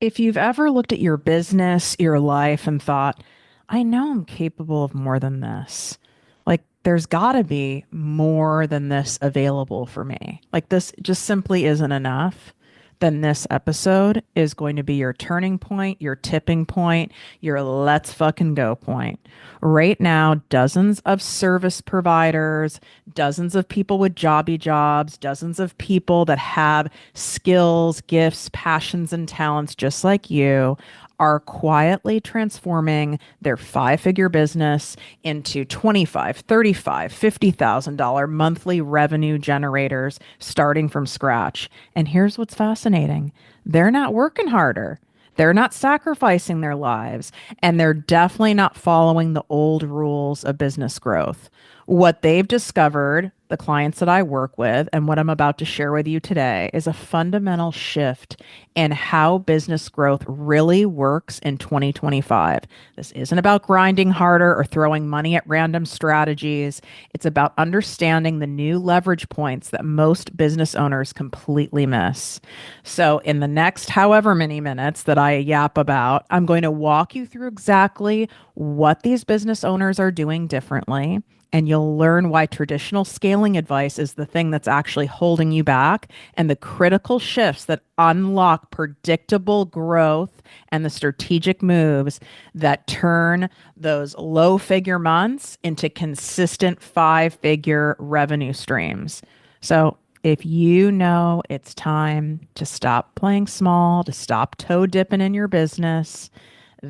If you've ever looked at your business, your life, and thought, I know I'm capable of more than this. Like, there's got to be more than this available for me. Like, this just simply isn't enough. Then this episode is going to be your turning point, your tipping point, your let's fucking go point. Right now, dozens of service providers, dozens of people with jobby jobs, dozens of people that have skills, gifts, passions, and talents just like you are quietly transforming their five-figure business into 25, 35, $50,000 monthly revenue generators starting from scratch. And here's what's fascinating. They're not working harder. They're not sacrificing their lives, and they're definitely not following the old rules of business growth. What they've discovered, the clients that I work with, and what I'm about to share with you today is a fundamental shift in how business growth really works in 2025. This isn't about grinding harder or throwing money at random strategies. It's about understanding the new leverage points that most business owners completely miss. So, in the next however many minutes that I yap about, I'm going to walk you through exactly what these business owners are doing differently. And you'll learn why traditional scaling advice is the thing that's actually holding you back and the critical shifts that unlock predictable growth and the strategic moves that turn those low figure months into consistent five figure revenue streams. So, if you know it's time to stop playing small, to stop toe dipping in your business,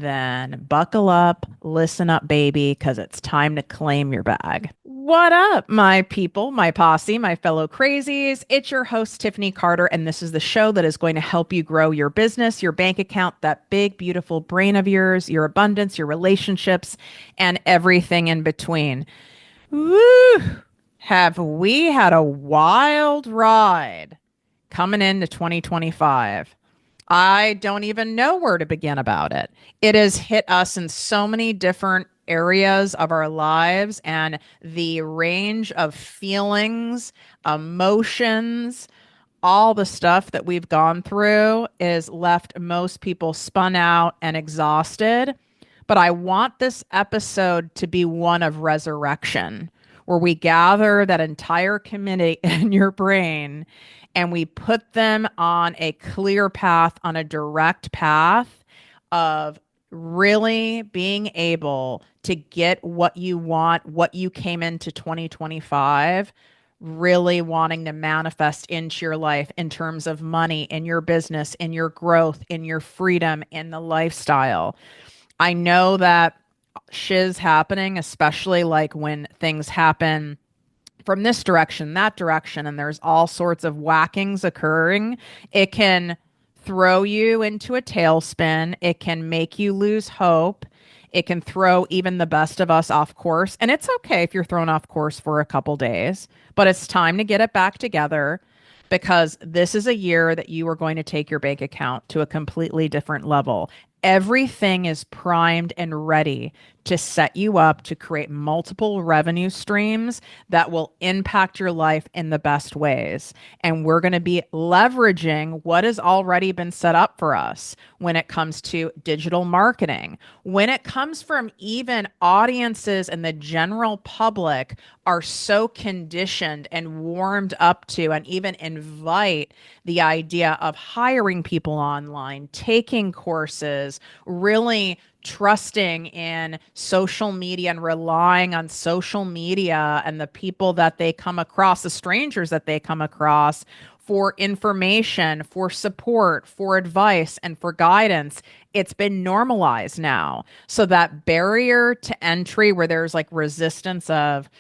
then buckle up, listen up, baby, because it's time to claim your bag. What up, my people, my posse, my fellow crazies? It's your host, Tiffany Carter, and this is the show that is going to help you grow your business, your bank account, that big, beautiful brain of yours, your abundance, your relationships, and everything in between. Woo! Have we had a wild ride coming into 2025? I don't even know where to begin about it. It has hit us in so many different areas of our lives, and the range of feelings, emotions, all the stuff that we've gone through is left most people spun out and exhausted. But I want this episode to be one of resurrection, where we gather that entire committee in your brain and we put them on a clear path, on a direct path of really being able to get what you want, what you came into 2025 really wanting to manifest into your life in terms of money, in your business, in your growth, in your freedom, in the lifestyle. I know that shiz happening, especially like when things happen from this direction, that direction, and there's all sorts of whackings occurring. It can throw you into a tailspin. It can make you lose hope. It can throw even the best of us off course. And it's okay if you're thrown off course for a couple days, but it's time to get it back together because this is a year that you are going to take your bank account to a completely different level. Everything is primed and ready to set you up to create multiple revenue streams that will impact your life in the best ways. And we're going to be leveraging what has already been set up for us when it comes to digital marketing, when it comes from even audiences and the general public are so conditioned and warmed up to and even invite the idea of hiring people online, taking courses, really trusting in social media and relying on social media and the people that they come across, the strangers that they come across for information, for support, for advice, and for guidance. It's been normalized now. So that barrier to entry where there's like resistance of,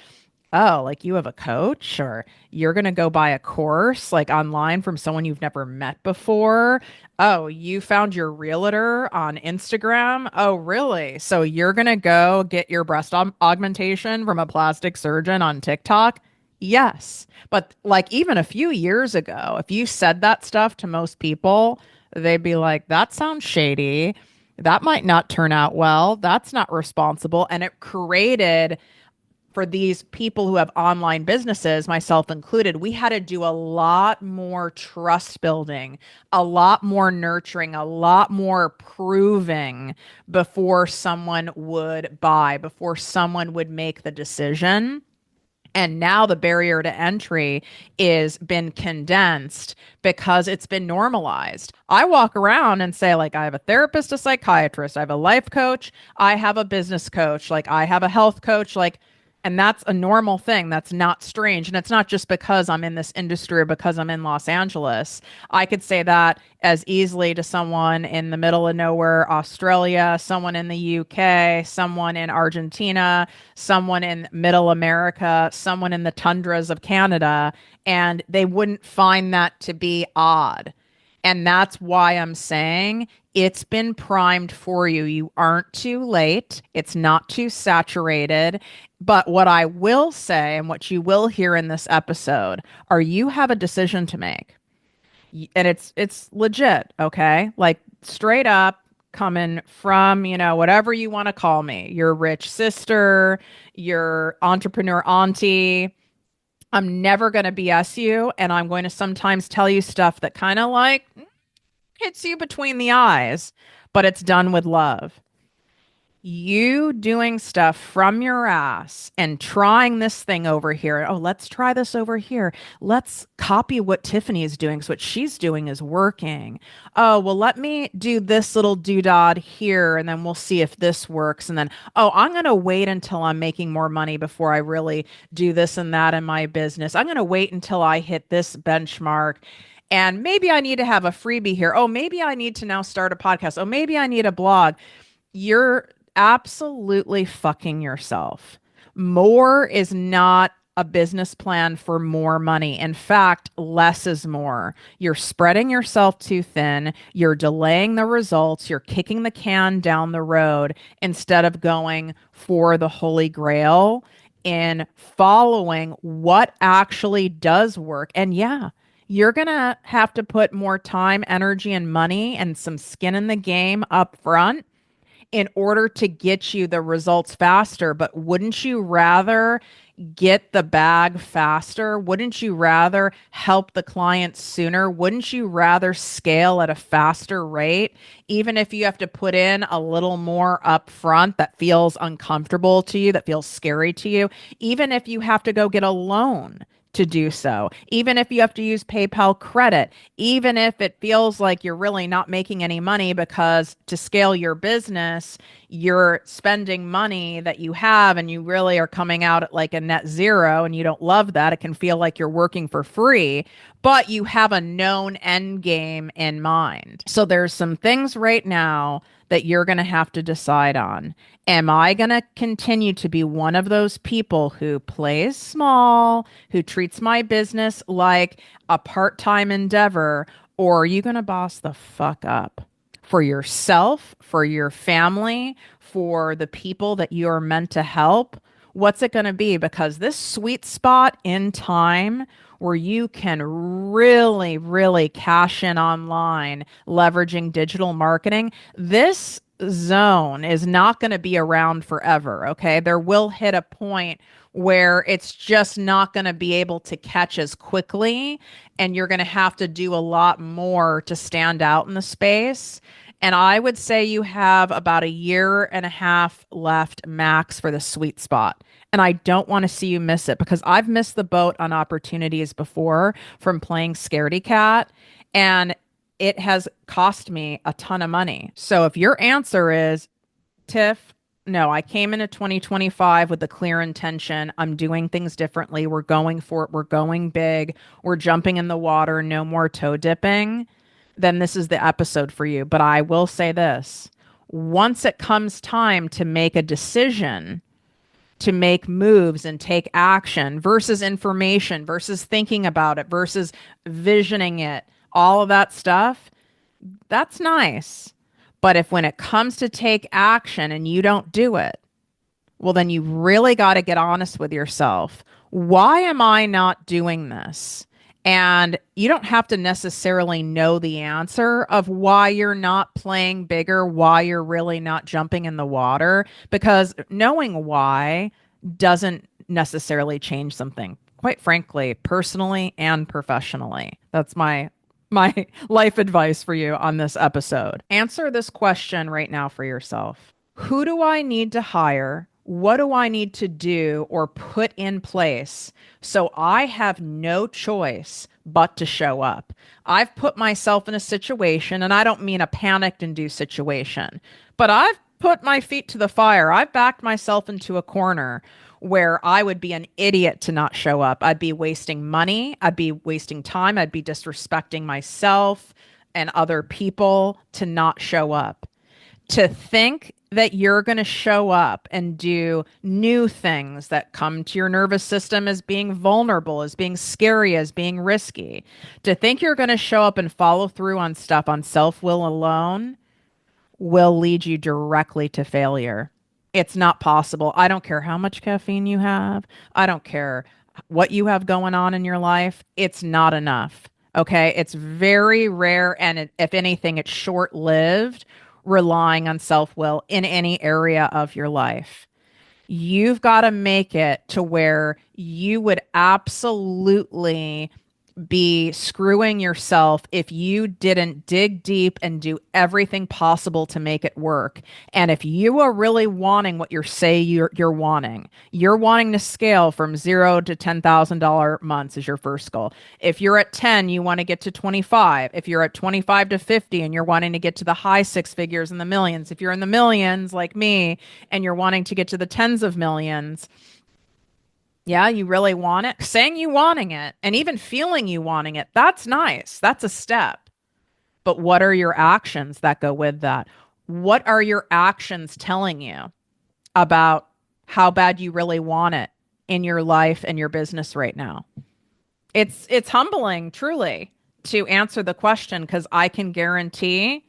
oh, like you have a coach or you're going to go buy a course like online from someone you've never met before. Oh, you found your realtor on Instagram. Oh, really? So you're going to go get your augmentation from a plastic surgeon on TikTok? Yes. But like even a few years ago, if you said that stuff to most people, they'd be like, that sounds shady. That might not turn out well. That's not responsible. And it created for these people who have online businesses, myself included, we had to do a lot more trust building, a lot more nurturing, a lot more proving before someone would buy, before someone would make the decision. And now the barrier to entry is been condensed because it's been normalized. I walk around and say, like, I have a therapist, a psychiatrist, I have a life coach, I have a business coach, like, I have a health coach, like, and that's a normal thing. That's not strange. And it's not just because I'm in this industry or because I'm in Los Angeles. I could say that as easily to someone in the middle of nowhere, Australia, someone in the UK, someone in Argentina, someone in middle America, someone in the tundras of Canada, and they wouldn't find that to be odd. And that's why I'm saying it's been primed for you. You aren't too late. It's not too saturated. But what I will say, and what you will hear in this episode, are you have a decision to make. And it's legit, okay? Like straight up coming from, whatever you want to call me, your rich sister, your entrepreneur auntie. I'm never going to BS you, and I'm going to sometimes tell you stuff that kind of like hits you between the eyes, but it's done with love. You doing stuff from your ass and trying this thing over here. Oh, let's try this over here. Let's copy what Tiffany is doing. So what she's doing is working. Oh, well, let me do this little doodad here and then we'll see if this works. And then, oh, I'm going to wait until I'm making more money before I really do this and that in my business. I'm going to wait until I hit this benchmark. And maybe I need to have a freebie here. Oh, maybe I need to now start a podcast. Oh, maybe I need a blog. You're absolutely fucking yourself. More is not a business plan for more money. In fact, less is more. You're spreading yourself too thin. You're delaying the results. You're kicking the can down the road instead of going for the holy grail in following what actually does work. And yeah, you're going to have to put more time, energy, and money and some skin in the game up front in order to get you the results faster. But wouldn't you rather get the bag faster? Wouldn't you rather help the client sooner? Wouldn't you rather scale at a faster rate, even if you have to put in a little more upfront that feels uncomfortable to you, that feels scary to you, even if you have to go get a loan to do so, even if you have to use PayPal credit, even if it feels like you're really not making any money because to scale your business, you're spending money that you have and you really are coming out at like a net zero and you don't love that. It can feel like you're working for free, but you have a known end game in mind. So there's some things right now that you're going to have to decide on. Am I going to continue to be one of those people who plays small, who treats my business like a part-time endeavor, or are you going to boss the fuck up for yourself, for your family, for the people that you are meant to help? What's it going to be? Because this sweet spot in time where you can really, really cash in online, leveraging digital marketing, this zone is not going to be around forever. Okay. There will hit a point where it's just not going to be able to catch as quickly. And you're going to have to do a lot more to stand out in the space. And I would say you have about a year and a half left max for the sweet spot. And I don't want to see you miss it because I've missed the boat on opportunities before from playing scaredy cat. And it has cost me a ton of money. So if your answer is, Tiff, no, I came into 2025 with a clear intention. I'm doing things differently. We're going for it. We're going big. We're jumping in the water. No more toe dipping. Then this is the episode for you. But I will say this. Once it comes time to make a decision, to make moves and take action versus information versus thinking about it versus visioning it, all of that stuff, that's nice. But if when it comes to take action and you don't do it, well, then you really got to get honest with yourself. Why am I not doing this? And you don't have to necessarily know the answer of why you're not playing bigger, why you're really not jumping in the water, because knowing why doesn't necessarily change something, quite frankly, personally and professionally. That's my life advice for you on this episode. Answer this question right now for yourself. Who do I need to hire? What do I need to do or put in place so I have no choice but to show up? I've put myself in a situation, and I don't mean a panicked induced situation, but I've put my feet to the fire. I've backed myself into a corner where I would be an idiot to not show up. I'd be wasting money, I'd be wasting time, I'd be disrespecting myself and other people to not show up. To think that you're going to show up and do new things that come to your nervous system as being vulnerable, as being scary, as being risky. To think you're going to show up and follow through on stuff on self will alone will lead you directly to failure. It's not possible. I don't care how much caffeine you have. I don't care what you have going on in your life. It's not enough. Okay. It's very rare. And if anything, it's short lived relying on self will in any area of your life. You've got to make it to where you would absolutely be screwing yourself if you didn't dig deep and do everything possible to make it work. And if you are really wanting what you're wanting to scale from 0 to $10,000 months is your first goal. If you're at 10, you want to get to 25. If you're at 25 to 50 and you're wanting to get to the high six figures in the millions, if you're in the millions like me and you're wanting to get to the tens of millions, yeah, you really want it. Saying you wanting it and even feeling you wanting it, that's nice. That's a step. But what are your actions that go with that? What are your actions telling you about how bad you really want it in your life and your business right now? It's humbling, truly, to answer the question because I can guarantee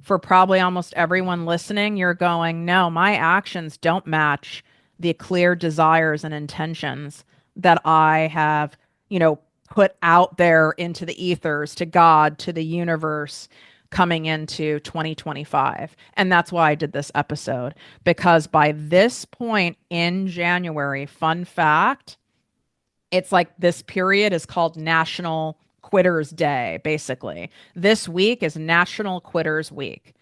for probably almost everyone listening, you're going, no, my actions don't match the clear desires and intentions that I have, put out there into the ethers, to God, to the universe coming into 2025. And that's why I did this episode, because by this point in January, fun fact, it's like this period is called National Quitters Day, basically. This week is National Quitters Week.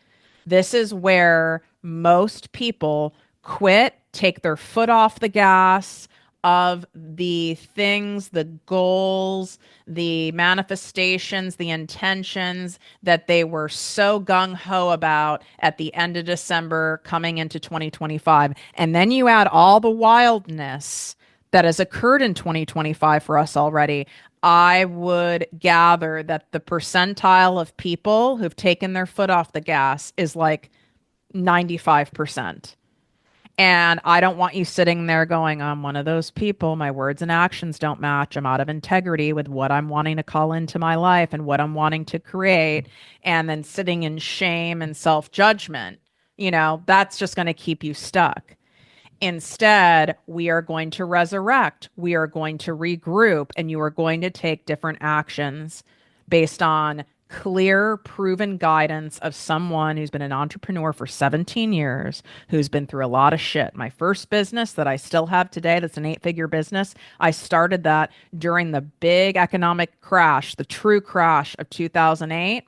This is where most people quit, take their foot off the gas of the things, the goals, the manifestations, the intentions that they were so gung ho about at the end of December coming into 2025. And then you add all the wildness that has occurred in 2025 for us already. I would gather that the percentile of people who've taken their foot off the gas is like 95%. And I don't want you sitting there going, I'm one of those people. My words and actions don't match. I'm out of integrity with what I'm wanting to call into my life and what I'm wanting to create. And then sitting in shame and self judgment, that's just going to keep you stuck. Instead, we are going to resurrect. We are going to regroup, and you are going to take different actions based on clear, proven guidance of someone who's been an entrepreneur for 17 years, who's been through a lot of shit. My first business that I still have today, that's an 8-figure business, I started that during the big economic crash, the true crash of 2008,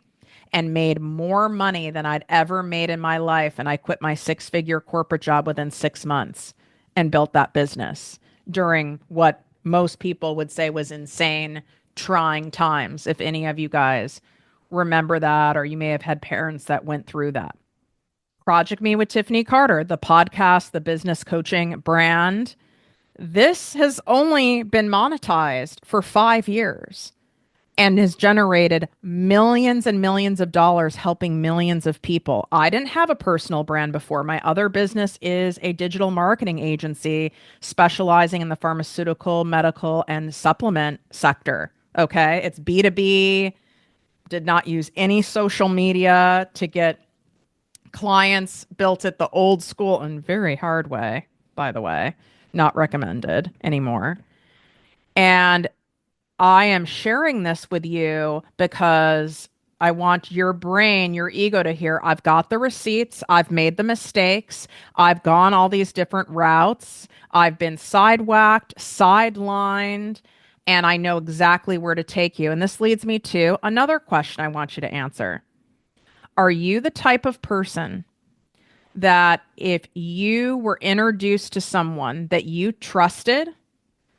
and made more money than I'd ever made in my life. And I quit my 6-figure corporate job within 6 months and built that business during what most people would say was insane, trying times. If any of you guys remember that, or you may have had parents that went through that. Project Me with Tiffany Carter, the podcast, the business coaching brand. This has only been monetized for 5 years and has generated millions and millions of dollars helping millions of people. I didn't have a personal brand before. My other business is a digital marketing agency specializing in the pharmaceutical, medical, and supplement sector. Okay. It's B2B, did not use any social media to get clients, built it the old school and very hard way, by the way, not recommended anymore. And I am sharing this with you because I want your brain, your ego to hear, I've got the receipts, I've made the mistakes, I've gone all these different routes, I've been sidewhacked, sidelined, and I know exactly where to take you. And this leads me to another question I want you to answer. Are you the type of person that if you were introduced to someone that you trusted,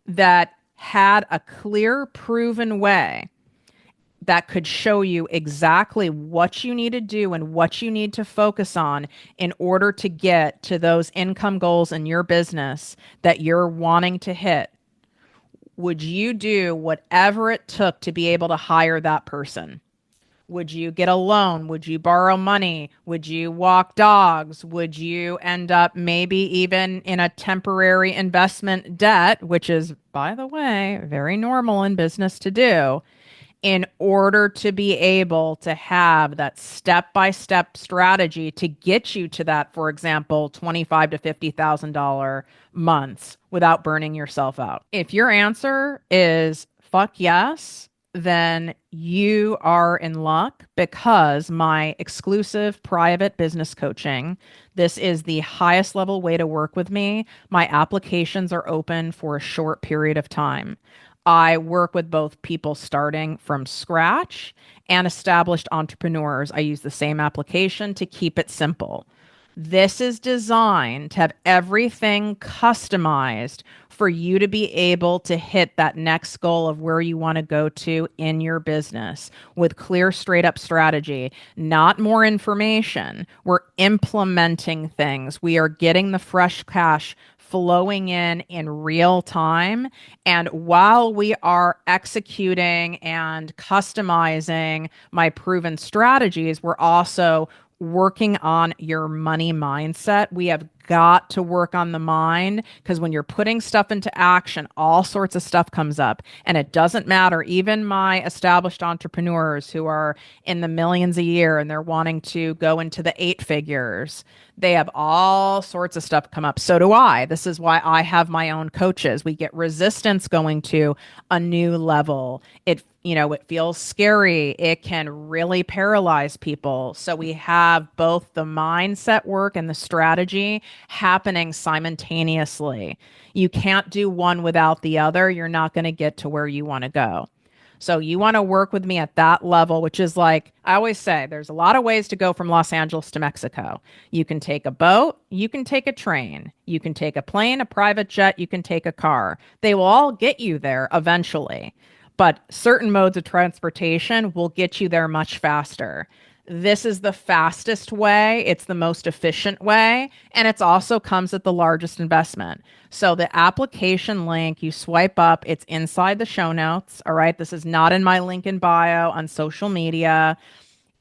that had a clear, proven way that could show you exactly what you need to do and what you need to focus on in order to get to those income goals in your business that you're wanting to hit, would you do whatever it took to be able to hire that person? Would you get a loan? Would you borrow money? Would you walk dogs? Would you end up maybe even in a temporary investment debt, which is, by the way, very normal in business to do, in order to be able to have that step-by-step strategy to get you to that, for example, $25 to $50,000 months without burning yourself out? If your answer is fuck yes, then you are in luck because my exclusive private business coaching, this is the highest level way to work with me. My applications are open for a short period of time. I work with both people starting from scratch and established entrepreneurs. I use the same application to keep it simple. This is designed to have everything customized for you to be able to hit that next goal of where you want to go to in your business with clear, straight up strategy, not more information. We're implementing things. We are getting the fresh cash flowing in real time. And while we are executing and customizing my proven strategies, we're also working on your money mindset. We have got to work on the mind because when you're putting stuff into action, all sorts of stuff comes up. And it doesn't matter. Even my established entrepreneurs who are in the millions a year and they're wanting to go into the eight figures, they have all sorts of stuff come up. So do I. This is why I have my own coaches. We get resistance going to a new level. It feels scary. It can really paralyze people. So we have both the mindset work and the strategy happening simultaneously. You can't do one without the other. You're not going to get to where you want to go. So you want to work with me at that level, which is like, I always say, there's a lot of ways to go from Los Angeles to Mexico. You can take a boat, you can take a train, you can take a plane, a private jet, you can take a car. They will all get you there eventually. But certain modes of transportation will get you there much faster. This is the fastest way. It's the most efficient way. And it's also comes at the largest investment. So the application link, you swipe up, it's inside the show notes. All right. This is not in my link in bio on social media.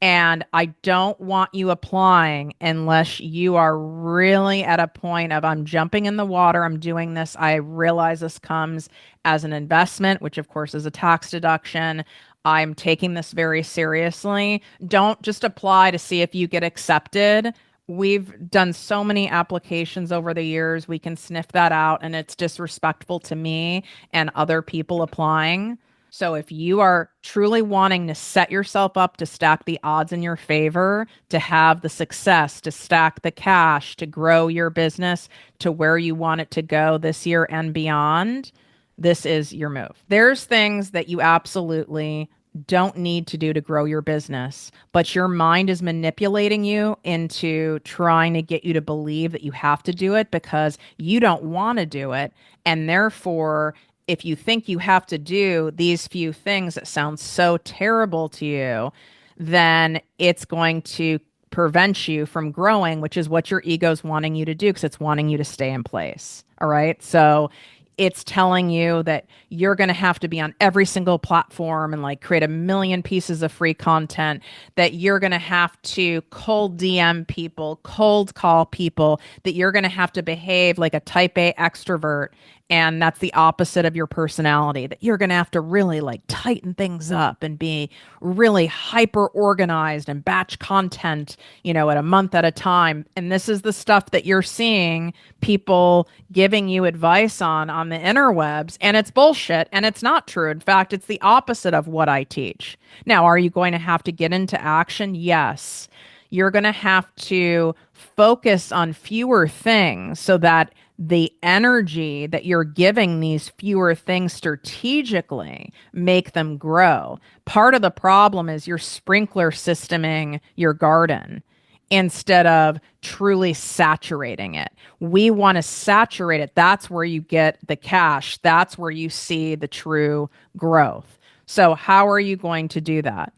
And I don't want you applying unless you are really at a point of I'm jumping in the water, I'm doing this. I realize this comes as an investment, which of course is a tax deduction. I'm taking this very seriously. Don't just apply to see if you get accepted. We've done so many applications over the years. We can sniff that out, and it's disrespectful to me and other people applying. So if you are truly wanting to set yourself up to stack the odds in your favor, to have the success, to stack the cash, to grow your business to where you want it to go this year and beyond, this is your move. There's things that you absolutely don't need to do to grow your business, but your mind is manipulating you into trying to get you to believe that you have to do it because you don't want to do it. And therefore, if you think you have to do these few things that sound so terrible to you, then it's going to prevent you from growing, which is what your ego's wanting you to do because it's wanting you to stay in place. All right. So it's telling you that you're going to have to be on every single platform and like create a million pieces of free content, that you're going to have to cold DM people, cold call people, that you're going to have to behave like a type A extrovert. And that's the opposite of your personality, that you're going to have to really like tighten things up and be really hyper organized and batch content, at a month at a time. And this is the stuff that you're seeing people giving you advice on the interwebs. And it's bullshit and it's not true. In fact, it's the opposite of what I teach. Now, are you going to have to get into action? Yes. You're going to have to focus on fewer things so that the energy that you're giving these fewer things strategically make them grow. Part of the problem is you're sprinkler systeming your garden instead of truly saturating it. We want to saturate it. That's where you get the cash. That's where you see the true growth. So how are you going to do that?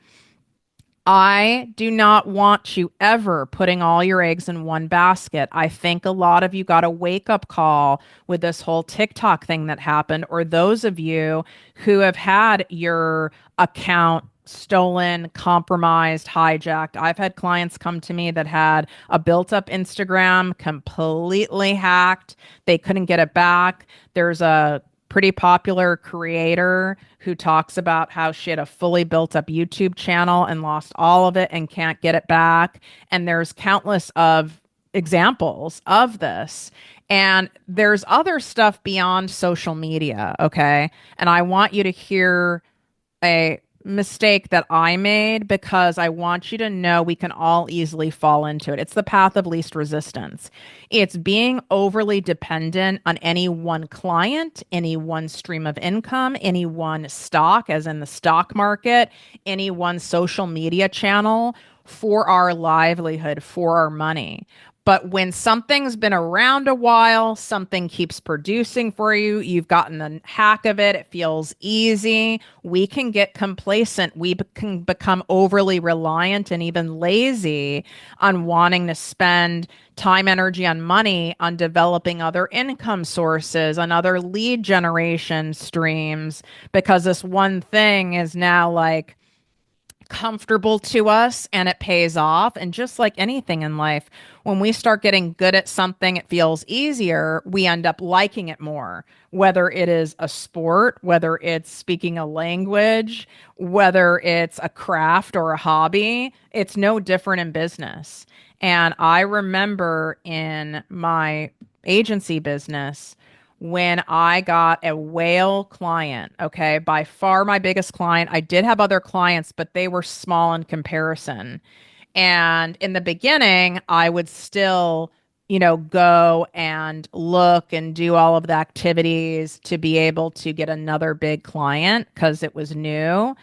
I do not want you ever putting all your eggs in one basket. I think a lot of you got a wake up call with this whole TikTok thing that happened, or those of you who have had your account stolen, compromised, hijacked. I've had clients come to me that had a built up Instagram completely hacked. They couldn't get it back. There's a pretty popular creator who talks about how she had a fully built up YouTube channel and lost all of it and can't get it back. And there's countless of examples of this. And there's other stuff beyond social media, okay? And I want you to hear a mistake that I made because I want you to know we can all easily fall into it. It's the path of least resistance. It's being overly dependent on any one client, any one stream of income, any one stock, as in the stock market, any one social media channel for our livelihood, for our money. But when something's been around a while, something keeps producing for you, you've gotten the hack of it, it feels easy, we can get complacent. Can become overly reliant and even lazy on wanting to spend time, energy, and money on developing other income sources, on other lead generation streams, because this one thing is now like comfortable to us and it pays off. And just like anything in life, when we start getting good at something, it feels easier. We end up liking it more, whether it is a sport, whether it's speaking a language, whether it's a craft or a hobby. It's no different in business. And I remember in my agency business, when I got a whale client, okay, by far my biggest client. I did have other clients, but they were small in comparison. And in the beginning, I would still, go and look and do all of the activities to be able to get another big client because it was new.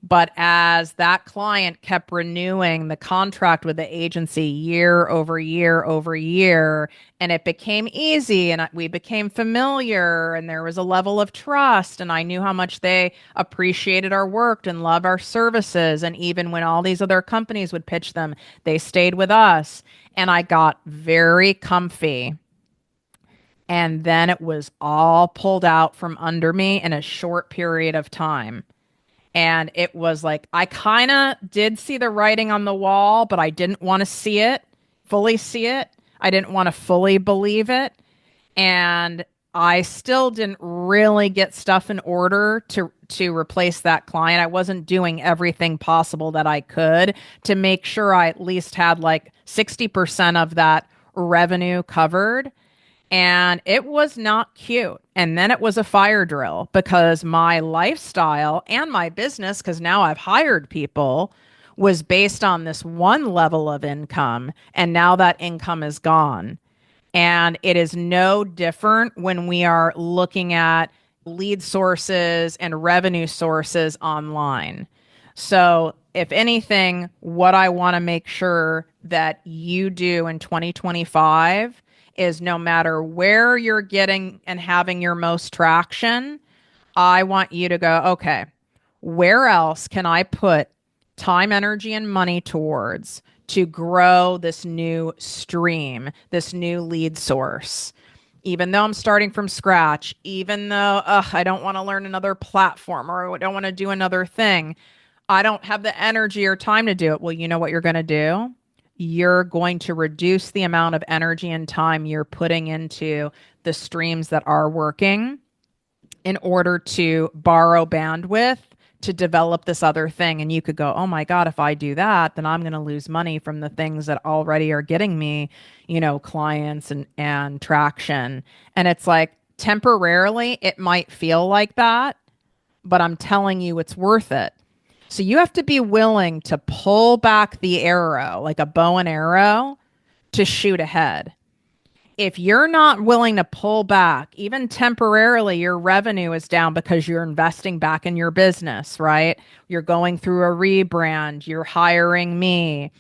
But as that client kept renewing the contract with the agency year over year over year, and it became easy and we became familiar and there was a level of trust, and I knew how much they appreciated our work and love our services. And even when all these other companies would pitch them, they stayed with us. And I got very comfy. And then it was all pulled out from under me in a short period of time. And it was like, I kind of did see the writing on the wall, but I didn't want to fully see it. I didn't want to fully believe it. And I still didn't really get stuff in order to replace that client. I wasn't doing everything possible that I could to make sure I at least had like 60% of that revenue covered. And it was not cute. And then it was a fire drill because my lifestyle and my business, because now I've hired people, was based on this one level of income. And now that income is gone. And it is no different when we are looking at lead sources and revenue sources online. So, if anything, what I want to make sure that you do in 2025 is no matter where you're getting and having your most traction, I want you to go, okay, where else can I put time, energy, and money towards to grow this new stream, this new lead source? Even though I'm starting from scratch, even though I don't want to learn another platform or I don't want to do another thing, I don't have the energy or time to do it. Well, you know what you're going to do? you're going to reduce the amount of energy and time you're putting into the streams that are working in order to borrow bandwidth to develop this other thing. And you could go, oh my God, if I do that, then I'm going to lose money from the things that already are getting me, clients and traction. And it's like temporarily, it might feel like that, but I'm telling you, it's worth it. So you have to be willing to pull back the arrow, like a bow and arrow, to shoot ahead. If you're not willing to pull back, even temporarily, your revenue is down because you're investing back in your business, right? You're going through a rebrand, you're hiring me,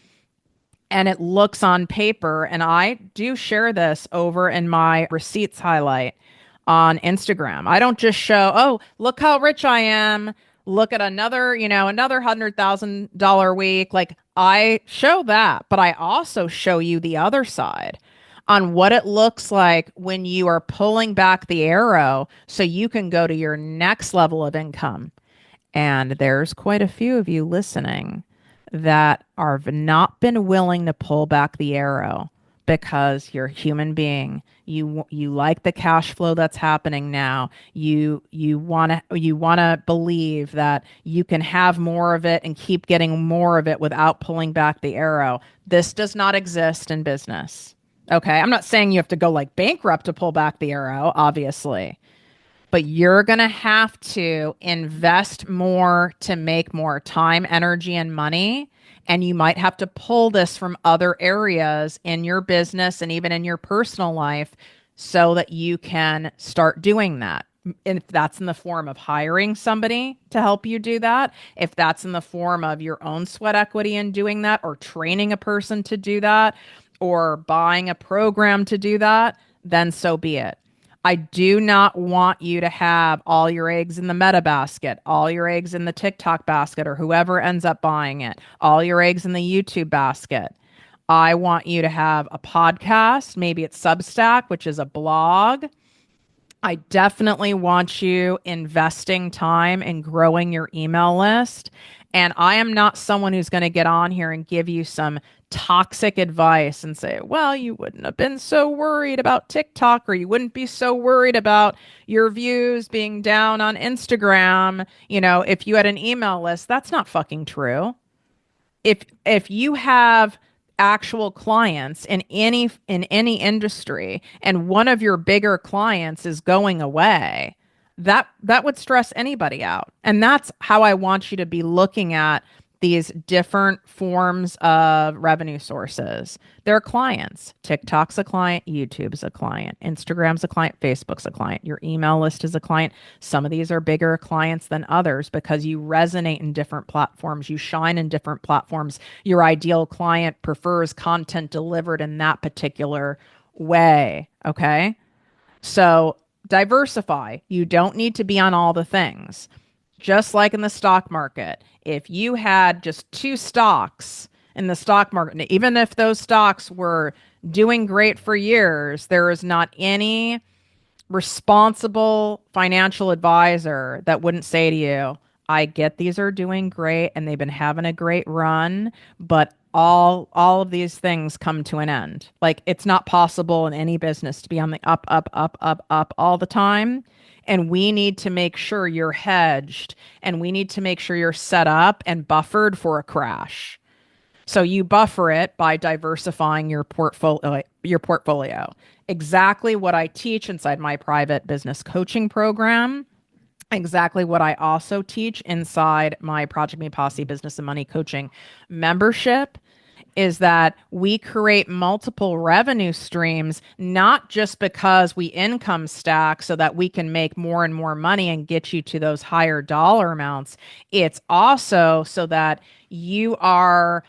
and it looks on paper. And I do share this over in my receipts highlight on Instagram. I don't just show, oh, look how rich I am. Look at another $100,000 week. Like I show that, but I also show you the other side on what it looks like when you are pulling back the arrow so you can go to your next level of income. And there's quite a few of you listening that have not been willing to pull back the arrow because you're a human being. You like the cash flow that's happening now. You want to believe that you can have more of it and keep getting more of it without pulling back the arrow. This does not exist in business. Okay, I'm not saying you have to go like bankrupt to pull back the arrow, obviously, but you're going to have to invest more to make more time, energy, and money. And you might have to pull this from other areas in your business and even in your personal life so that you can start doing that. And if that's in the form of hiring somebody to help you do that, if that's in the form of your own sweat equity in doing that, or training a person to do that, or buying a program to do that, then so be it. I do not want you to have all your eggs in the Meta basket, all your eggs in the TikTok basket, or whoever ends up buying it, all your eggs in the YouTube basket. I want you to have a podcast. Maybe it's Substack, which is a blog. I definitely want you investing time in growing your email list. And I am not someone who's going to get on here and give you some toxic advice and say, well, you wouldn't have been so worried about TikTok, or you wouldn't be so worried about your views being down on Instagram, if you had an email list. That's not fucking true. If you have actual clients in any industry, and one of your bigger clients is going away, that would stress anybody out. And that's how I want you to be looking at these different forms of revenue sources. They're clients. TikTok's a client, YouTube's a client, Instagram's a client, Facebook's a client, your email list is a client. Some of these are bigger clients than others because you resonate in different platforms, you shine in different platforms. Your ideal client prefers content delivered in that particular way. Okay. So diversify. You don't need to be on all the things. Just like in the stock market, if you had just two stocks in the stock market, even if those stocks were doing great for years, there is not any responsible financial advisor that wouldn't say to you, I get these are doing great and they've been having a great run, but all of these things come to an end. Like it's not possible in any business to be on the up, up, up, up, up all the time. And we need to make sure you're hedged, and we need to make sure you're set up and buffered for a crash. So you buffer it by diversifying your portfolio. Exactly what I teach inside my private business coaching program. Exactly what I also teach inside my ProjectME Posse Business and Money Coaching membership is that we create multiple revenue streams, not just because we income stack so that we can make more and more money and get you to those higher dollar amounts. It's also so that you are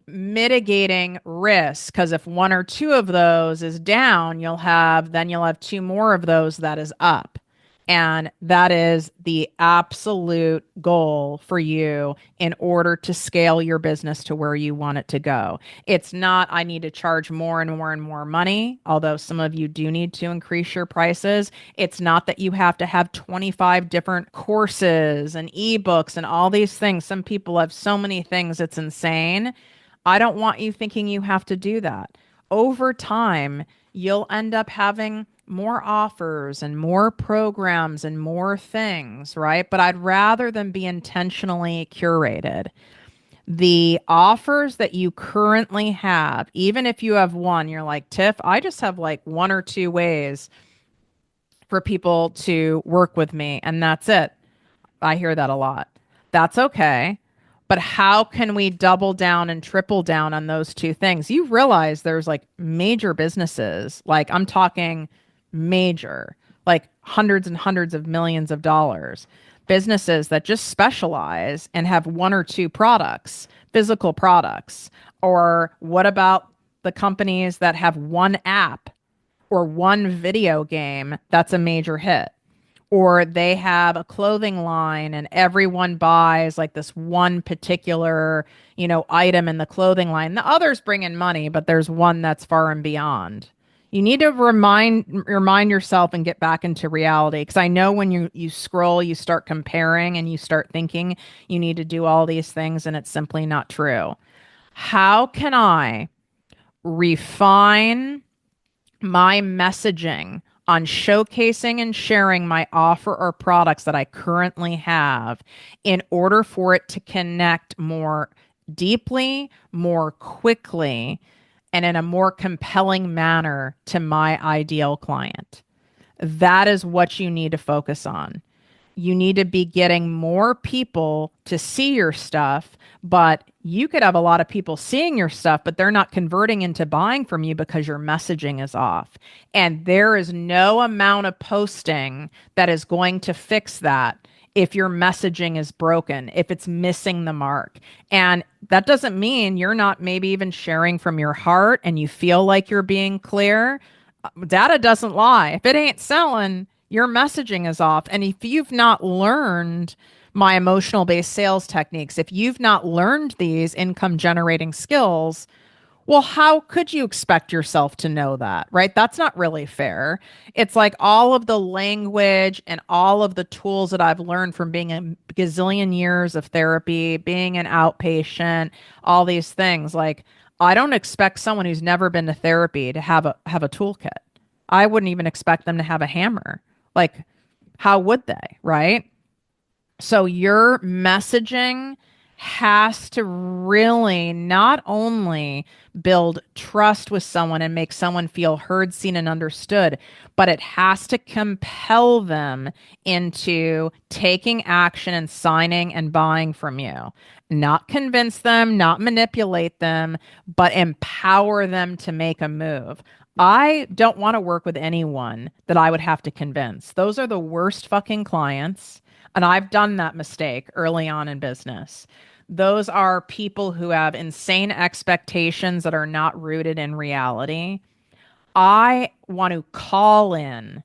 mitigating risk, because if one or two of those is down, you'll have two more of those that is up. And that is the absolute goal for you in order to scale your business to where you want it to go. It's not, I need to charge more and more and more money, although some of you do need to increase your prices. It's not that you have to have 25 different courses and ebooks and all these things. Some people have so many things, it's insane. I don't want you thinking you have to do that. Over time, you'll end up having more offers and more programs and more things, right? But I'd rather them be intentionally curated. The offers that you currently have, even if you have one, you're like, Tiff, I just have like one or two ways for people to work with me, and that's it. I hear that a lot. That's okay. But how can we double down and triple down on those two things? You realize there's like major businesses, like I'm talking major, like hundreds and hundreds of millions of dollars, businesses that just specialize and have one or two products, physical products. Or what about the companies that have one app or one video game that's a major hit? Or they have a clothing line and everyone buys like this one particular, item in the clothing line. The others bring in money, but there's one that's far and beyond. You need to remind yourself and get back into reality, because I know when you scroll, you start comparing and you start thinking you need to do all these things, and it's simply not true. How can I refine my messaging on showcasing and sharing my offer or products that I currently have in order for it to connect more deeply, more quickly, and in a more compelling manner to my ideal client? That is what you need to focus on. You need to be getting more people to see your stuff, but you could have a lot of people seeing your stuff, but they're not converting into buying from you because your messaging is off. And there is no amount of posting that is going to fix that if your messaging is broken, if it's missing the mark. And that doesn't mean you're not maybe even sharing from your heart and you feel like you're being clear. Data doesn't lie. If it ain't selling, your messaging is off. And if you've not learned my emotional based sales techniques, if you've not learned these income generating skills, well, how could you expect yourself to know that, right? That's not really fair. It's like all of the language and all of the tools that I've learned from being a gazillion years of therapy, being an outpatient, all these things. Like, I don't expect someone who's never been to therapy to have a toolkit. I wouldn't even expect them to have a hammer. Like, how would they, right? So your messaging has to really not only build trust with someone and make someone feel heard, seen, and understood, but it has to compel them into taking action and signing and buying from you. Not convince them, not manipulate them, but empower them to make a move. I don't want to work with anyone that I would have to convince. Those are the worst fucking clients. And I've done that mistake early on in business. Those are people who have insane expectations that are not rooted in reality. I want to call in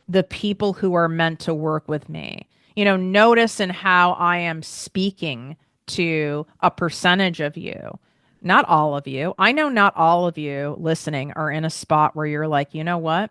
the people who are meant to work with me. Notice in how I am speaking to a percentage of you, not all of you. I know not all of you listening are in a spot where you're like, you know what?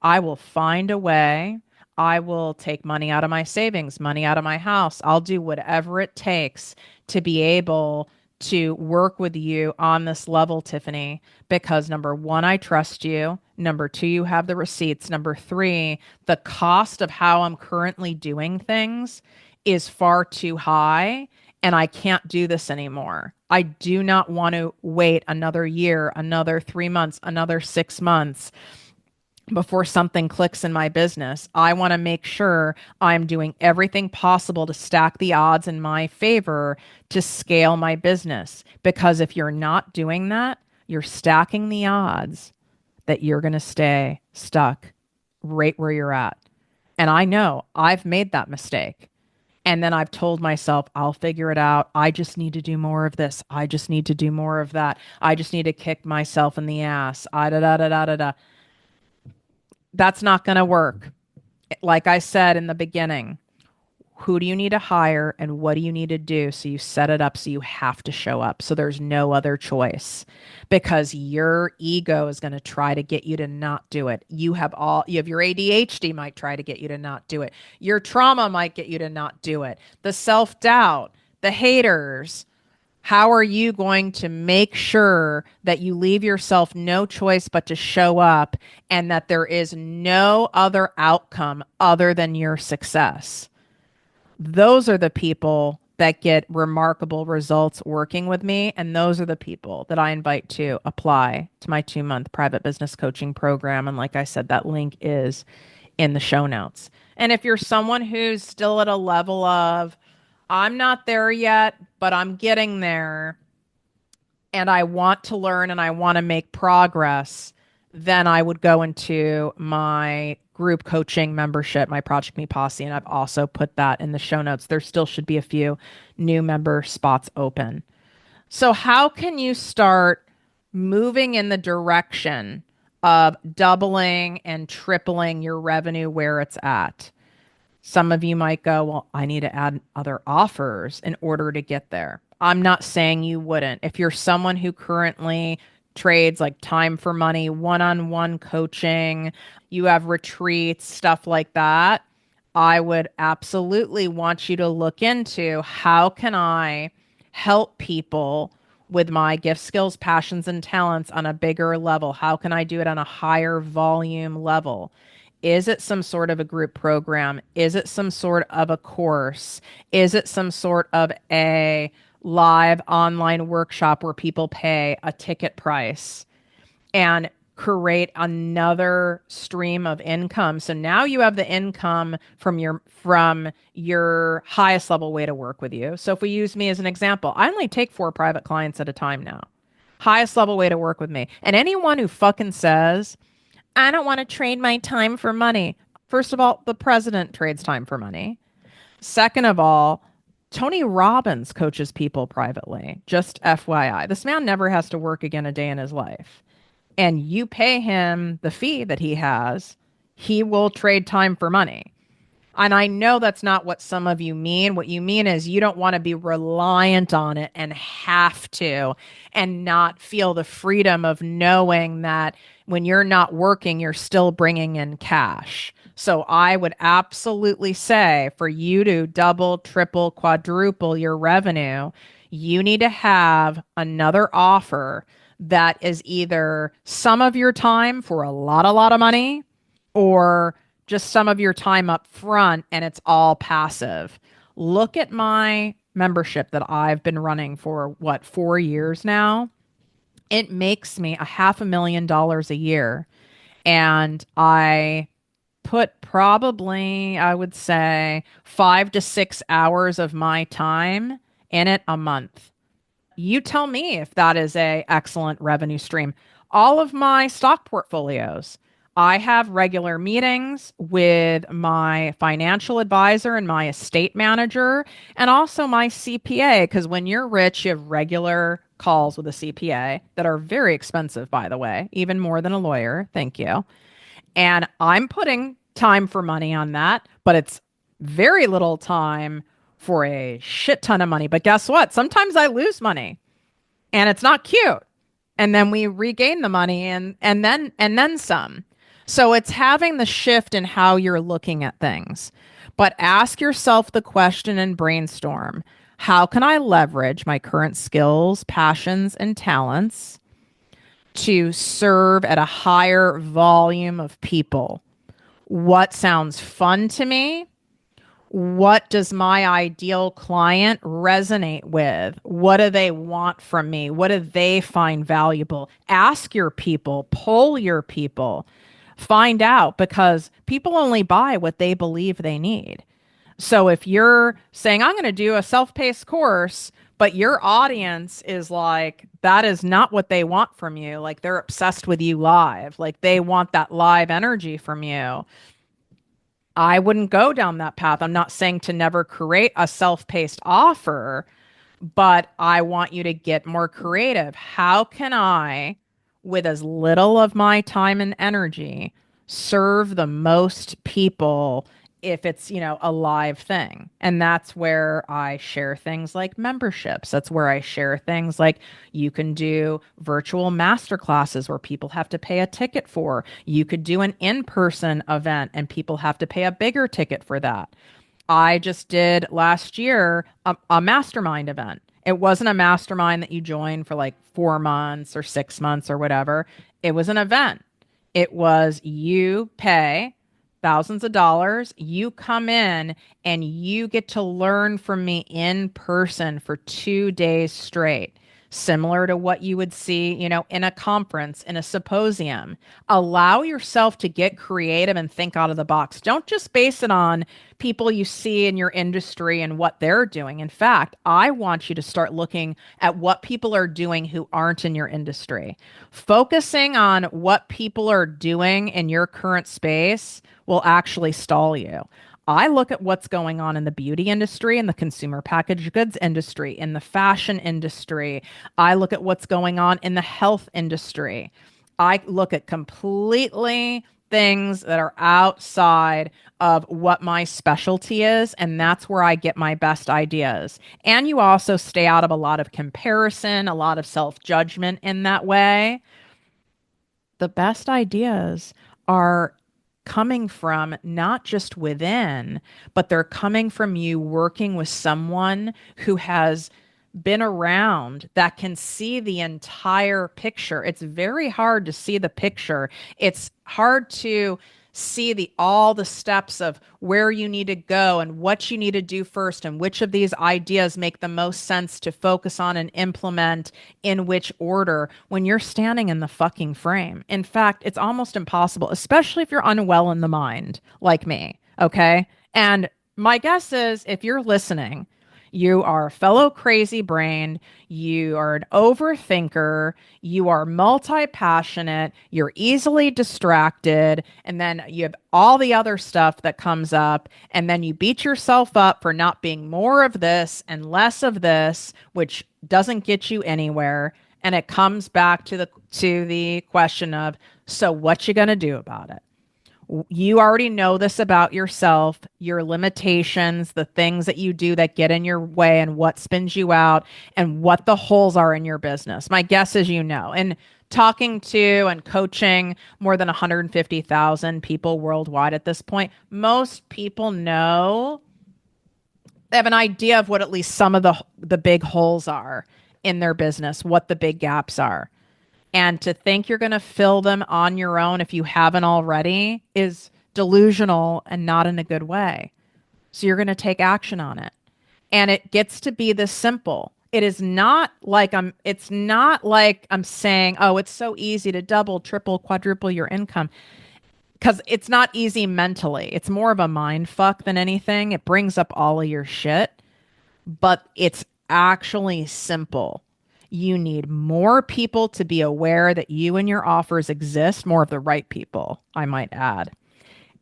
I will find a way. I will take money out of my savings, money out of my house. I'll do whatever it takes to be able to work with you on this level, Tiffany, because number one, I trust you. Number two, you have the receipts. Number three, the cost of how I'm currently doing things is far too high, and I can't do this anymore. I do not want to wait another year, another 3 months, another 6 months before something clicks in my business. I want to make sure I'm doing everything possible to stack the odds in my favor to scale my business. Because if you're not doing that, you're stacking the odds that you're going to stay stuck right where you're at. And I know I've made that mistake. And then I've told myself, I'll figure it out. I just need to do more of this. I just need to do more of that. I just need to kick myself in the ass. Da da da da da da. That's not going to work. Like I said in the beginning, who do you need to hire and what do you need to do? So you set it up so you have to show up. So there's no other choice, because your ego is going to try to get you to not do it. You have your ADHD might try to get you to not do it. Your trauma might get you to not do it. The self-doubt, the haters, How are you going to make sure that you leave yourself no choice but to show up and that there is no other outcome other than your success? Those are the people that get remarkable results working with me. And those are the people that I invite to apply to my 2 month private business coaching program. And like I said, that link is in the show notes. And if you're someone who's still at a level of, I'm not there yet, but I'm getting there, and I want to learn and I want to make progress, then I would go into my group coaching membership, my Project Me Posse, and I've also put that in the show notes. There still should be a few new member spots open. So, how can you start moving in the direction of doubling and tripling your revenue where it's at? Some of you might go, well, I need to add other offers in order to get there. I'm not saying you wouldn't. If you're someone who currently trades like time for money, one on one coaching, you have retreats, stuff like that, I would absolutely want you to look into how can I help people with my gifts, skills, passions, and talents on a bigger level? How can I do it on a higher volume level? Is it some sort of a group program? Is it some sort of a course? Is it some sort of a live online workshop where people pay a ticket price and create another stream of income? So now you have the income from your highest level way to work with you. So if we use me as an example, I only take 4 private clients at a time now. Highest level way to work with me. And anyone who fucking says, I don't want to trade my time for money. First of all, the president trades time for money. Second of all, Tony Robbins coaches people privately. Just FYI. This man never has to work again a day in his life. And you pay him the fee that he has, he will trade time for money. And I know that's not what some of you mean. What you mean is you don't want to be reliant on it and have to, and not feel the freedom of knowing that when you're not working, you're still bringing in cash. So I would absolutely say for you to double, triple, quadruple your revenue, you need to have another offer that is either some of your time for a lot of money, or just some of your time up front and it's all passive. Look at my membership that I've been running for what, 4 years now. It makes me $500,000 a year. And I put probably, I would say, 5 to 6 hours of my time in it a month. You tell me if that is a excellent revenue stream. All of my stock portfolios, I have regular meetings with my financial advisor and my estate manager and also my CPA, because when you're rich, you have regular calls with a CPA that are very expensive, by the way, even more than a lawyer. Thank you. And I'm putting time for money on that, but it's very little time for a shit ton of money. But guess what? Sometimes I lose money and it's not cute. And then we regain the money and then some. So it's having the shift in how you're looking at things. But ask yourself the question and brainstorm. How can I leverage my current skills, passions, and talents to serve at a higher volume of people? What sounds fun to me? What does my ideal client resonate with? What do they want from me? What do they find valuable? Ask your people, poll your people, find out, because people only buy what they believe they need. So if you're saying, I'm going to do a self-paced course, but your audience is like, that is not what they want from you. Like they're obsessed with you live. Like they want that live energy from you. I wouldn't go down that path. I'm not saying to never create a self-paced offer, but I want you to get more creative. How can I, with as little of my time and energy, serve the most people if it's, a live thing? And that's where I share things like memberships. That's where I share things like you can do virtual master classes where people have to pay a ticket for. You could do an in-person event and people have to pay a bigger ticket for that. I just did last year a mastermind event, It wasn't a mastermind that you joined for like 4 months or 6 months or whatever. It was an event. It was you pay thousands of dollars, you come in and you get to learn from me in person for 2 days straight. Similar to what you would see, in a conference, in a symposium. Allow yourself to get creative and think out of the box. Don't just base it on people you see in your industry and what they're doing. In fact, I want you to start looking at what people are doing who aren't in your industry. Focusing on what people are doing in your current space will actually stall you. I look at what's going on in the beauty industry, in the consumer packaged goods industry, in the fashion industry. I look at what's going on in the health industry. I look at completely things that are outside of what my specialty is, and that's where I get my best ideas. And you also stay out of a lot of comparison, a lot of self judgment in that way. The best ideas are coming from not just within, but they're coming from you working with someone who has been around that can see the entire picture. It's very hard to see the picture. It's hard to see all the steps of where you need to go and what you need to do first and which of these ideas make the most sense to focus on and implement in which order when you're standing in the fucking frame. In fact, it's almost impossible, especially if you're unwell in the mind like me, okay? And my guess is if you're listening, you are a fellow crazy brained. You are an overthinker. You are multi passionate. You're easily distracted. And then you have all the other stuff that comes up. And then you beat yourself up for not being more of this and less of this, which doesn't get you anywhere. And it comes back to the question of, so what you going to do about it? You already know this about yourself, your limitations, the things that you do that get in your way and what spins you out and what the holes are in your business. My guess is and talking to and coaching more than 150,000 people worldwide at this point, most people know, they have an idea of what at least some of the big holes are in their business, what the big gaps are. And to think you're going to fill them on your own if you haven't already is delusional and not in a good way. So you're going to take action on it. And it gets to be this simple. It's not like I'm saying, oh, it's so easy to double, triple, quadruple your income. Because it's not easy mentally. It's more of a mind fuck than anything. It brings up all of your shit, but it's actually simple. You need more people to be aware that you and your offers exist, more of the right people, I might add.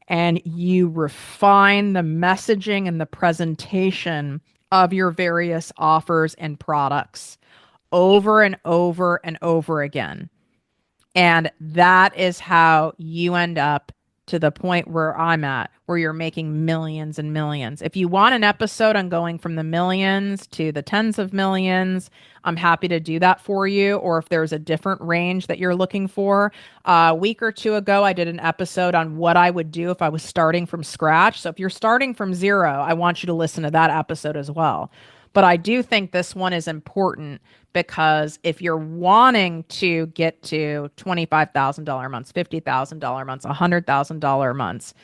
And you refine the messaging and the presentation of your various offers and products over and over and over again. And that is how you end up to the point where I'm at, where you're making millions and millions. If you want an episode on going from the millions to the tens of millions, I'm happy to do that for you. Or if there's a different range that you're looking for. A week or two ago, I did an episode on what I would do if I was starting from scratch. So if you're starting from zero, I want you to listen to that episode as well. But I do think this one is important because if you're wanting to get to $25,000 months, $50,000 months, $100,000 months,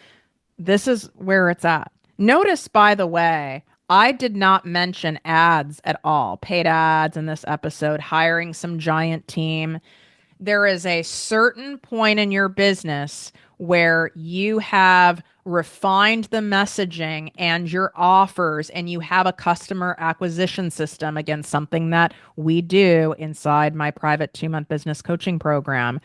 this is where it's at. Notice, by the way, I did not mention ads at all, paid ads in this episode, hiring some giant team. There is a certain point in your business where you have refined the messaging and your offers and you have a customer acquisition system, again, something that we do inside my private 2-month business coaching program.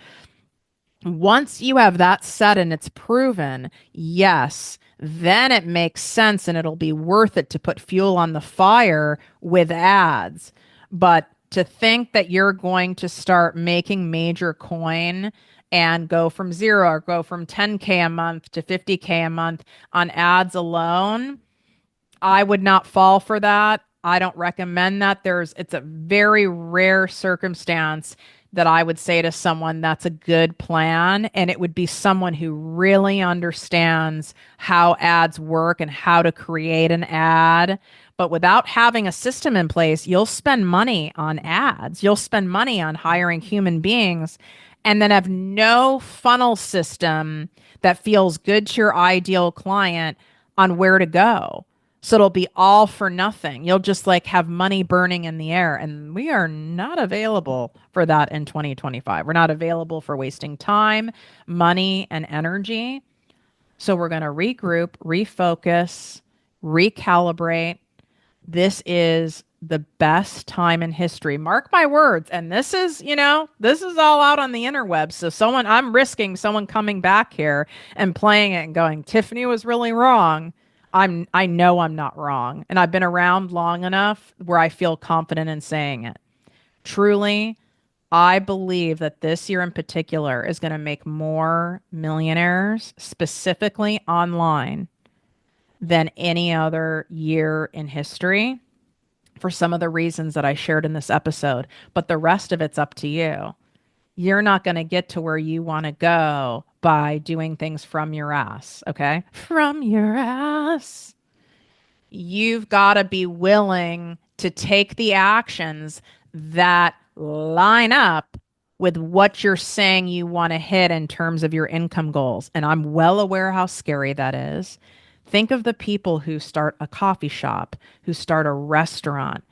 Once you have that set and it's proven, yes, then it makes sense and it'll be worth it to put fuel on the fire with ads. But to think that you're going to start making major coin and go from zero or go from 10K a month to 50K a month on ads alone, I would not fall for that. I don't recommend that. It's a very rare circumstance that I would say to someone that's a good plan. And it would be someone who really understands how ads work and how to create an ad. But without having a system in place, you'll spend money on ads, you'll spend money on hiring human beings, and then have no funnel system that feels good to your ideal client on where to go. So it'll be all for nothing. You'll just like have money burning in the air. And we are not available for that in 2025. We're not available for wasting time, money, and energy. So we're going to regroup, refocus, recalibrate. This is the best time in history. Mark my words. And this is, this is all out on the interwebs. So I'm risking someone coming back here and playing it and going, Tiffany was really wrong. I know I'm not wrong. And I've been around long enough where I feel confident in saying it. Truly, I believe that this year in particular is going to make more millionaires, specifically online, than any other year in history for some of the reasons that I shared in this episode. But the rest of it's up to you. You're not going to get to where you want to go by doing things from your ass, okay? From your ass. You've got to be willing to take the actions that line up with what you're saying you want to hit in terms of your income goals. And I'm well aware how scary that is. Think of the people who start a coffee shop, who start a restaurant,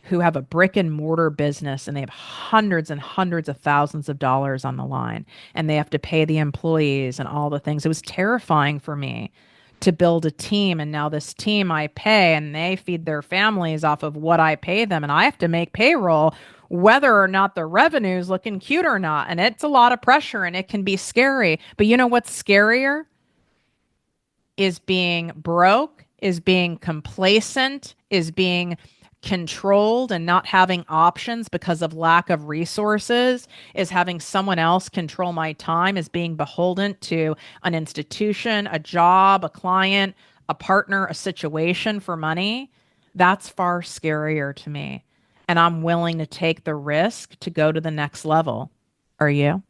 who have a brick and mortar business, and they have hundreds and hundreds of thousands of dollars on the line, and they have to pay the employees and all the things. It was terrifying for me to build a team. And now this team I pay, and they feed their families off of what I pay them. And I have to make payroll whether or not the revenue is looking cute or not. And it's a lot of pressure and it can be scary. But you know what's scarier? Is being broke, is being complacent, is being controlled and not having options because of lack of resources, is having someone else control my time, is being beholden to an institution, a job, a client, a partner, a situation for money. That's far scarier to me. And I'm willing to take the risk to go to the next level. Are you?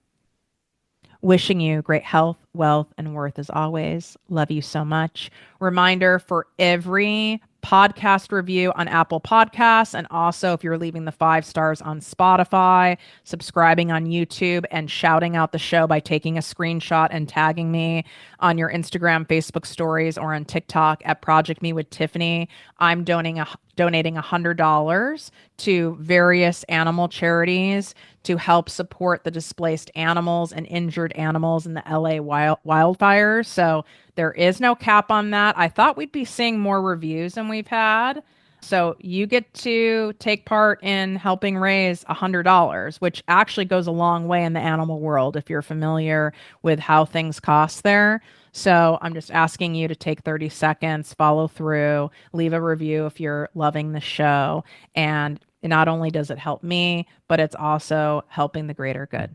Wishing you great health, wealth, and worth as always. Love you so much. Reminder for every podcast review on Apple Podcasts, and also if you're leaving the 5 stars on Spotify, subscribing on YouTube, and shouting out the show by taking a screenshot and tagging me on your Instagram, Facebook stories, or on TikTok at Project Me with Tiffany. I'm donating $100 to various animal charities to help support the displaced animals and injured animals in the LA wildfires. So there is no cap on that. I thought we'd be seeing more reviews than we've had. So you get to take part in helping raise $100, which actually goes a long way in the animal world if you're familiar with how things cost there. So I'm just asking you to take 30 seconds, follow through, leave a review if you're loving the show. And not only does it help me, but it's also helping the greater good.